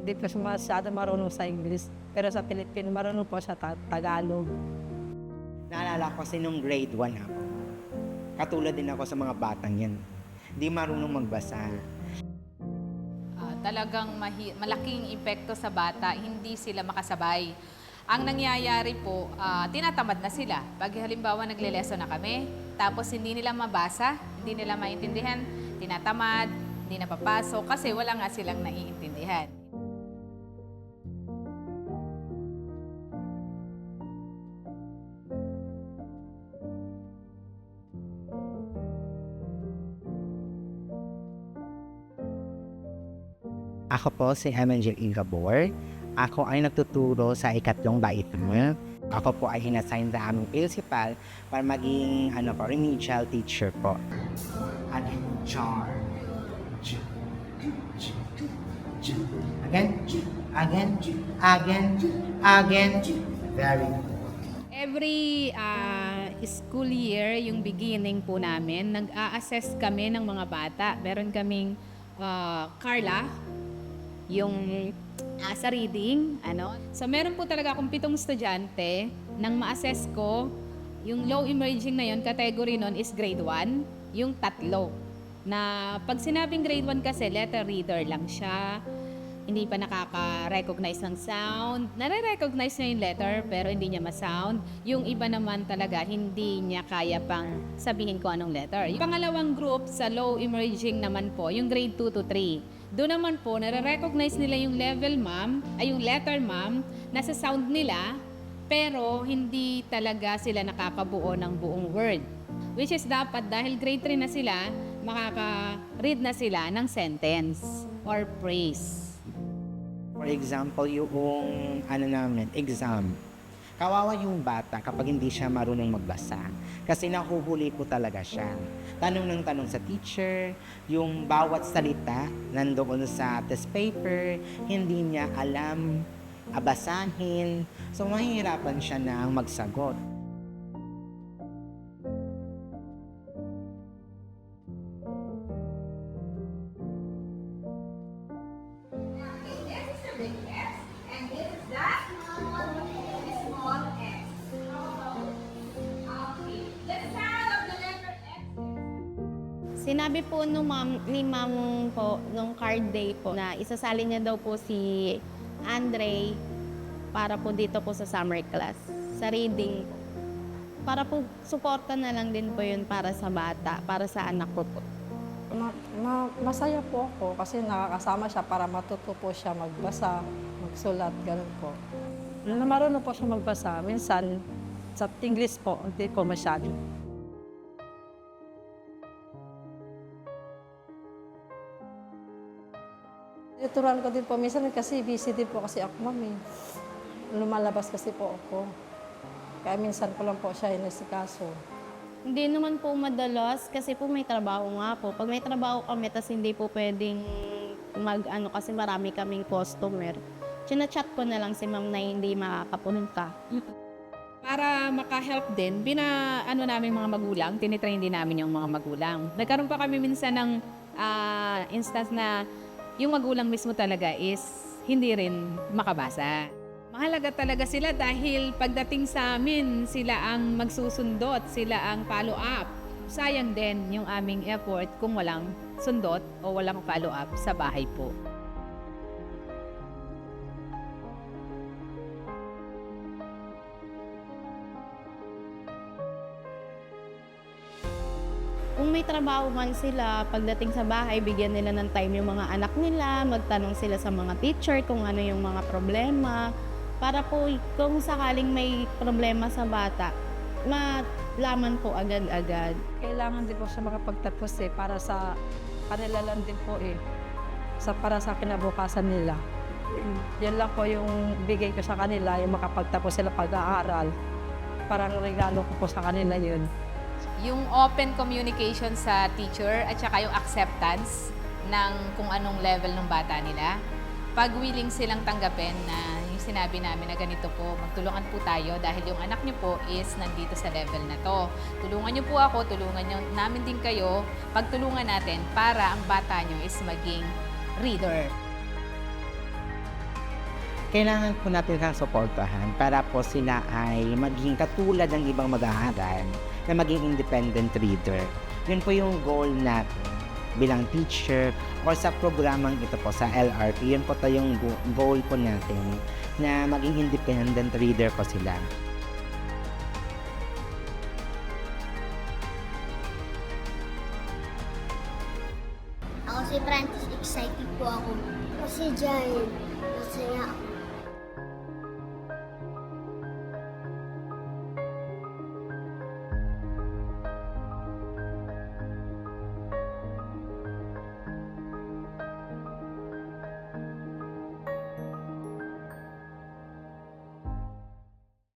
Hindi po siya masyado marunong sa English. Pero sa Pilipino, marunong po siya Tagalog. Naalala ko kasi nung grade 1 ako. Katulad din ako sa mga batang yan. Hindi marunong magbasa. Talagang malaking epekto sa bata, hindi sila makasabay. Ang nangyayari po, tinatamad na sila. Pag halimbawa nagle-lesson na kami, tapos hindi nila mabasa, hindi nila maintindihan, tinatamad, hindi napapasok kasi wala nga silang naiintindihan. Ako po si Emangel Ingabor. Ako ay nagtuturo sa ikatlong baitang. Ako po ay hinassign sa aming principal para maging remedial teacher po. Again, jar. Again, again, again, again. Very good. Every school year, yung beginning po namin, nag-a-assess kami ng mga bata. Meron kaming Carla, yung sa reading, So meron po talaga akong 7 estudyante nang ma-assess ko, yung low emerging na yun, category nun is grade 1, yung 3. Na pag sinabing grade 1 kasi, letter reader lang siya, hindi pa nakaka-recognize ng sound. Nare-recognize niya yung letter pero hindi niya ma-sound. Yung iba naman talaga, hindi niya kaya pang sabihin ko anong letter. Yung pangalawang group sa low emerging naman po, yung grade 2 to 3. Doon naman po, nare-recognize nila yung level ma'am, ay yung letter ma'am, nasa sound nila, pero hindi talaga sila nakakabuo ng buong word. Which is dapat dahil grade 3 na sila, makaka-read na sila ng sentence or phrase. For example, yung exam. Kawawa yung bata kapag hindi siya marunong magbasa. Kasi nahuhuli ko talaga siya. Tanong ng tanong sa teacher, yung bawat salita nandoon sa test paper, hindi niya alam basahin. So mahihirapan siya na magsagot. Sinabi po ni ma'am po, nung card day po, na isasali niya daw po si Andre para po dito po sa summer class, sa reading. Para po, suporta na lang din po yun para sa bata, para sa anak ko po. Masaya po ako kasi nakakasama siya para matuto po siya magbasa, magsulat, ganun po. Marunong po siya magbasa. Minsan, sa English po, hindi po masyado. Tuturuan ko din po. Minsan kasi busy din po kasi ako, ma'am. Lumalabas kasi po ako. Kaya minsan ko lang po siya inasikaso. Hindi naman po madalas kasi po may trabaho nga po. Pag may trabaho kami, tas hindi po pwedeng kasi marami kaming customer. Chinachat ko na lang si ma'am na hindi makakapunta. Para maka-help din, namin mga magulang, tinitrain din namin yung mga magulang. Nagkaroon pa kami minsan ng instance na yung magulang mismo talaga is hindi rin makabasa. Mahalaga talaga sila dahil pagdating sa amin, sila ang magsusundot, sila ang follow-up. Sayang din yung aming effort kung walang sundot o walang follow-up sa bahay po. Kung may trabaho man sila, pagdating sa bahay, bigyan nila ng time yung mga anak nila, magtanong sila sa mga teacher kung ano yung mga problema. Para po kung sakaling may problema sa bata, malaman po agad-agad. Kailangan din po siya makapagtapos para sa kanila lang din po para sa kinabukasan nila. Yan lang po yung bigay ko sa kanila, yung makapagtapos sila pag-aaral. Parang regalo ko po sa kanila yun. Yung open communication sa teacher at saka yung acceptance ng kung anong level ng bata nila. Pag willing silang tanggapin na yung sinabi namin na ganito po, magtulungan po tayo dahil yung anak niyo po is nandito sa level na to. Tulungan niyo po ako, tulungan niyo namin din kayo, pagtulungan natin para ang bata niyo is maging reader. kailangan po natin silang suportahan para po sila ay maging katulad ng ibang mag-aaral na maging independent reader. Yun po yung goal natin bilang teacher or sa programang ito po sa LRT. Yun po yung goal po natin na maging independent reader po sila. Ako si Francis, excited po ako. Ako si Giant, masaya ako.